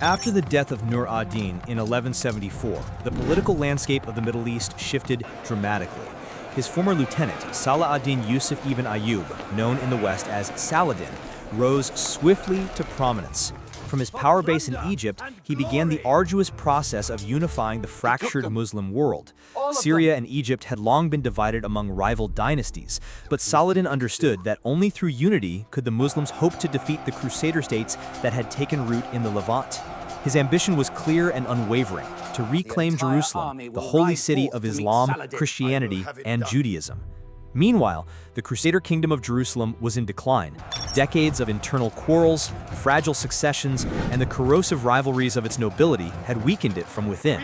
After the death of Nur ad-Din in 1174, the political landscape of the Middle East shifted dramatically. His former lieutenant, Saladin Yusuf ibn Ayyub, known in the West as Saladin, rose swiftly to prominence. From his power base in Egypt, he began the arduous process of unifying the fractured Muslim world. Syria and Egypt had long been divided among rival dynasties, but Saladin understood that only through unity could the Muslims hope to defeat the Crusader states that had taken root in the Levant. His ambition was clear and unwavering: to reclaim Jerusalem, the holy city of Islam, Christianity, and Judaism. Meanwhile, the Crusader Kingdom of Jerusalem was in decline. Decades of internal quarrels, fragile successions, and the corrosive rivalries of its nobility had weakened it from within.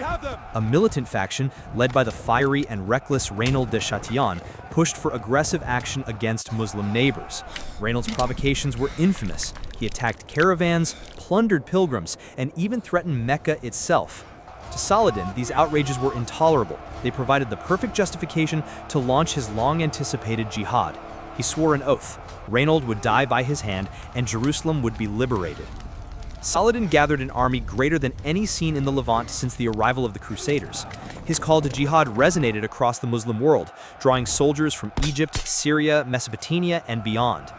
A militant faction, led by the fiery and reckless Reynald de Châtillon, pushed for aggressive action against Muslim neighbors. Reynald's provocations were infamous. He attacked caravans, plundered pilgrims, and even threatened Mecca itself. To Saladin, these outrages were intolerable. They provided the perfect justification to launch his long-anticipated jihad. He swore an oath: Reynald would die by his hand and Jerusalem would be liberated. Saladin gathered an army greater than any seen in the Levant since the arrival of the Crusaders. His call to jihad resonated across the Muslim world, drawing soldiers from Egypt, Syria, Mesopotamia, and beyond.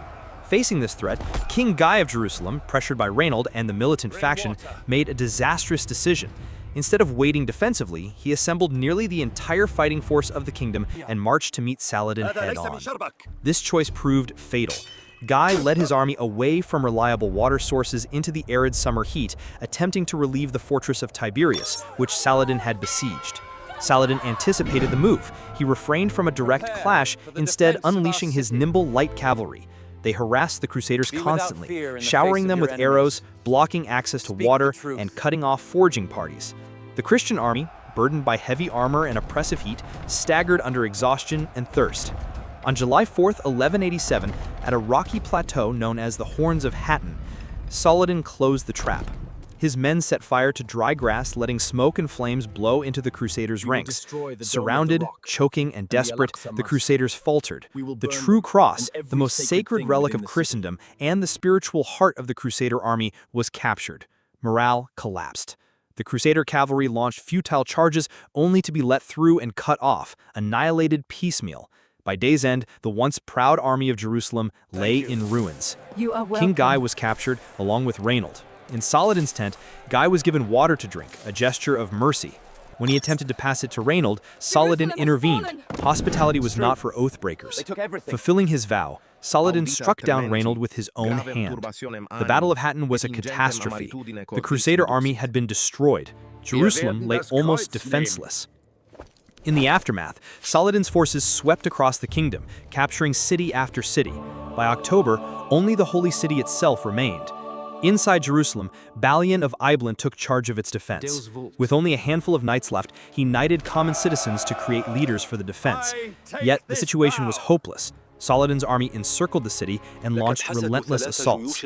Facing this threat, King Guy of Jerusalem, pressured by Reynald and the militant faction, made a disastrous decision. Instead of waiting defensively, he assembled nearly the entire fighting force of the kingdom and marched to meet Saladin head-on. This choice proved fatal. Guy led his army away from reliable water sources into the arid summer heat, attempting to relieve the fortress of Tiberias, which Saladin had besieged. Saladin anticipated the move. He refrained from a direct clash, instead unleashing his nimble light cavalry. They harassed the Crusaders constantly, showering them with arrows, blocking access to water, and cutting off foraging parties. The Christian army, burdened by heavy armor and oppressive heat, staggered under exhaustion and thirst. On July 4, 1187, at a rocky plateau known as the Horns of Hattin, Saladin closed the trap. His men set fire to dry grass, letting smoke and flames blow into the Crusaders' ranks. Surrounded, choking, and desperate, the Crusaders faltered. The true cross, the most sacred relic of Christendom and the spiritual heart of the Crusader army, was captured. Morale collapsed. The Crusader cavalry launched futile charges only to be let through and cut off, annihilated piecemeal. By day's end, the once proud army of Jerusalem lay in ruins. King Guy was captured, along with Reynald. In Saladin's tent, Guy was given water to drink, a gesture of mercy. When he attempted to pass it to Reynald, Saladin intervened. Hospitality was not for oath breakers. Fulfilling his vow, Saladin struck down Reynald with his own hand. The Battle of Hattin was a catastrophe. The Crusader army had been destroyed. Jerusalem lay almost defenseless. In the aftermath, Saladin's forces swept across the kingdom, capturing city after city. By October, only the holy city itself remained. Inside Jerusalem, Balian of Ibelin took charge of its defense. With only a handful of knights left, he knighted common citizens to create leaders for the defense. Yet the situation was hopeless. Saladin's army encircled the city and launched relentless assaults.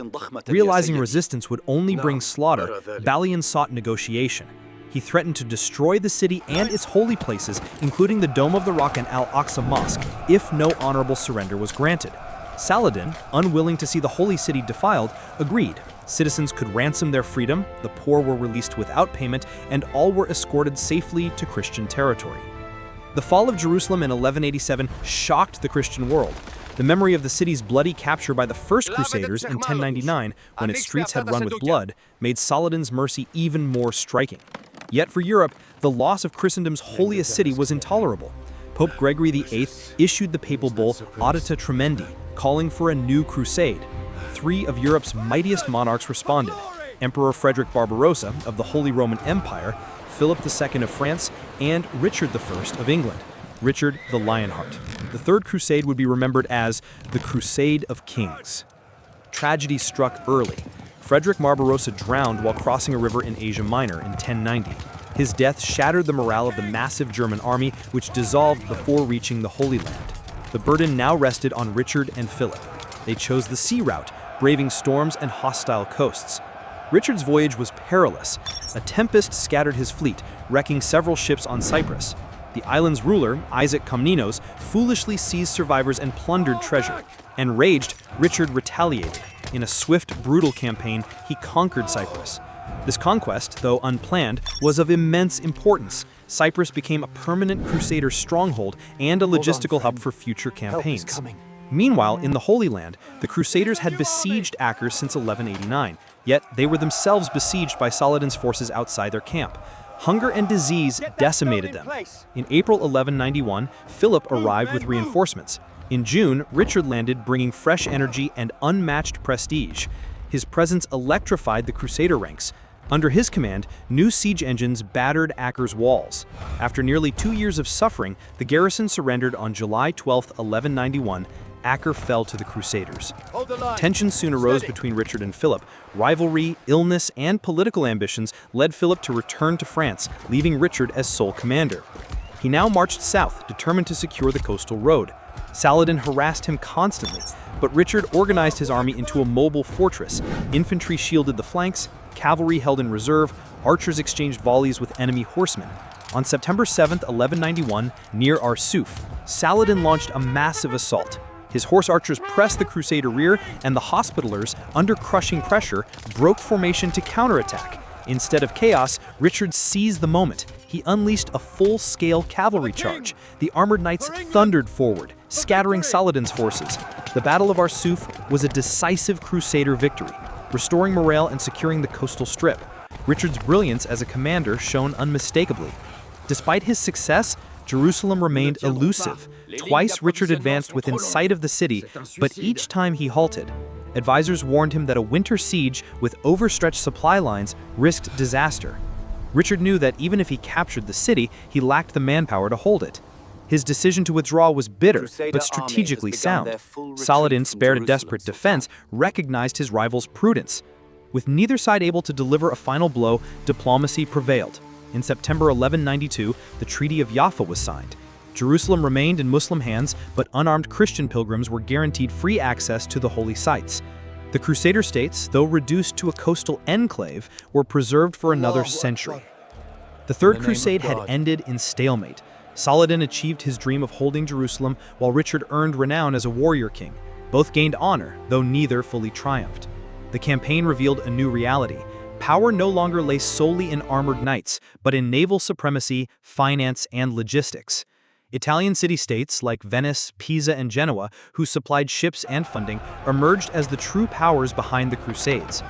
Realizing resistance would only bring slaughter, Balian sought negotiation. He threatened to destroy the city and its holy places, including the Dome of the Rock and Al-Aqsa Mosque, if no honorable surrender was granted. Saladin, unwilling to see the holy city defiled, agreed. Citizens could ransom their freedom, the poor were released without payment, and all were escorted safely to Christian territory. The fall of Jerusalem in 1187 shocked the Christian world. The memory of the city's bloody capture by the First Crusaders in 1099, when its streets had run with blood, made Saladin's mercy even more striking. Yet for Europe, the loss of Christendom's holiest city was intolerable. Pope Gregory VIII issued the papal bull Audita Tremendi, calling for a new crusade. 3 of Europe's mightiest monarchs responded: Emperor Frederick Barbarossa of the Holy Roman Empire, Philip II of France, and Richard I of England, Richard the Lionheart. The Third Crusade would be remembered as the Crusade of Kings. Tragedy struck early. Frederick Barbarossa drowned while crossing a river in Asia Minor in 1090. His death shattered the morale of the massive German army, which dissolved before reaching the Holy Land. The burden now rested on Richard and Philip. They chose the sea route, braving storms and hostile coasts. Richard's voyage was perilous. A tempest scattered his fleet, wrecking several ships on Cyprus. The island's ruler, Isaac Komnenos, foolishly seized survivors and plundered treasure. Enraged, Richard retaliated. In a swift, brutal campaign, he conquered Cyprus. This conquest, though unplanned, was of immense importance. Cyprus became a permanent Crusader stronghold and a logistical hub for future campaigns. Meanwhile, in the Holy Land, the Crusaders had besieged Acre since 1189, yet they were themselves besieged by Saladin's forces outside their camp. Hunger and disease decimated them. In April 1191, Philip arrived with reinforcements. In June, Richard landed, bringing fresh energy and unmatched prestige. His presence electrified the Crusader ranks. Under his command, new siege engines battered Acre's walls. After nearly 2 years of suffering, the garrison surrendered on July 12, 1191. Acre fell to the Crusaders. Tensions soon arose between Richard and Philip. Rivalry, illness, and political ambitions led Philip to return to France, leaving Richard as sole commander. He now marched south, determined to secure the coastal road. Saladin harassed him constantly, but Richard organized his army into a mobile fortress. Infantry shielded the flanks, cavalry held in reserve, archers exchanged volleys with enemy horsemen. On September 7, 1191, near Arsuf, Saladin launched a massive assault. His horse archers pressed the Crusader rear, and the Hospitallers, under crushing pressure, broke formation to counterattack. Instead of chaos, Richard seized the moment. He unleashed a full-scale cavalry charge. The armored knights thundered forward, scattering Saladin's forces. The Battle of Arsuf was a decisive Crusader victory, restoring morale and securing the coastal strip. Richard's brilliance as a commander shone unmistakably. Despite his success, Jerusalem remained elusive. Twice Richard advanced within sight of the city, but each time he halted. Advisors warned him that a winter siege with overstretched supply lines risked disaster. Richard knew that even if he captured the city, he lacked the manpower to hold it. His decision to withdraw was bitter, but strategically sound. Saladin, spared a desperate defense, recognized his rival's prudence. With neither side able to deliver a final blow, diplomacy prevailed. In September 1192, the Treaty of Jaffa was signed. Jerusalem remained in Muslim hands, but unarmed Christian pilgrims were guaranteed free access to the holy sites. The Crusader states, though reduced to a coastal enclave, were preserved for another century. The Third Crusade had ended in stalemate. Saladin achieved his dream of holding Jerusalem, while Richard earned renown as a warrior king. Both gained honor, though neither fully triumphed. The campaign revealed a new reality. Power no longer lay solely in armored knights, but in naval supremacy, finance, and logistics. Italian city-states like Venice, Pisa, and Genoa, who supplied ships and funding, emerged as the true powers behind the Crusades.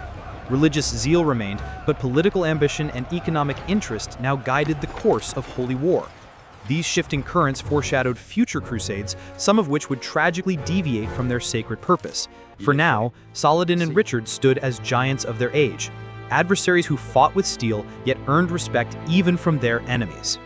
Religious zeal remained, but political ambition and economic interest now guided the course of holy war. These shifting currents foreshadowed future crusades, some of which would tragically deviate from their sacred purpose. For now, Saladin and Richard stood as giants of their age, adversaries who fought with steel yet earned respect even from their enemies.